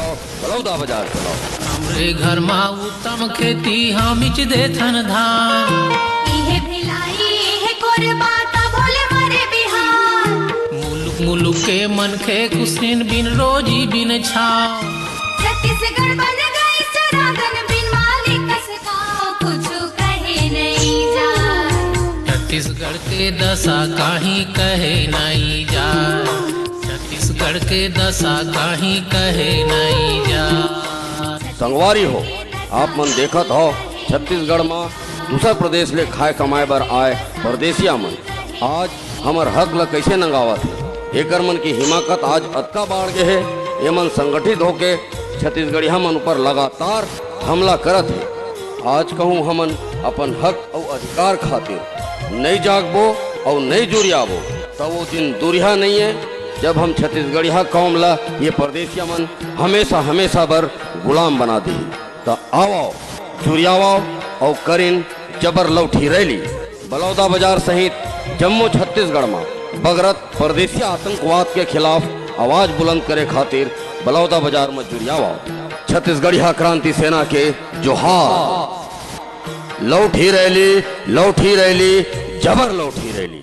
चलाओ, बलौदा बाजार चलाओ। हमरे घर मा उत्तम खेती हामिच देथन धान। इहे भिलाई इहे कोरबा ता भोले मरे बिहार। मुलुक मुलुक के मनखे कुसिन बिन रोजी बिन छाव। छत्तीसगढ़ बन गई सुरागन बिन मालिक सका कुछु कहे नहीं जाए। छत्तीसगढ़ के दशा काहीं कहे नहीं जाए। छत्तीसगढ़ के दशा काहीं कहे नहीं जाए। संगवारी हो, आप मन देखत हो छत्तीसगढ़ में दूसरा प्रदेश ले खाए कमाए बर आए परदेसिया मन आज हमर हक ल कैसे नंगावत है। एकर मन की हिमाकत आज अतका बाढ़ गए है। ये मन संगठित होके छत्तीसगढ़िया मन ऊपर लगातार हमला करत है। आज कहूँ हमन अपन हक और अधिकार खातिर नहीं जागबो और नहीं जुरियाबो तो वो दिन दूरिया नहीं है जब हम छत्तीसगढ़िया कौम ला ये परदेसिया मन हमेशा हमेशा बर गुलाम बना दी। तो आओ जुरियाओ और करिन जबर लौठी रैली। बलौदा बाजार सहित जम्मू छत्तीसगढ़ में बगरत परदेसी आतंकवाद के खिलाफ आवाज बुलंद करे खातिर बलौदा बाजार में जुरियाओ। छत्तीसगढ़िया क्रांति सेना के जोहार। लौठी रैली जबर लौठी रैली।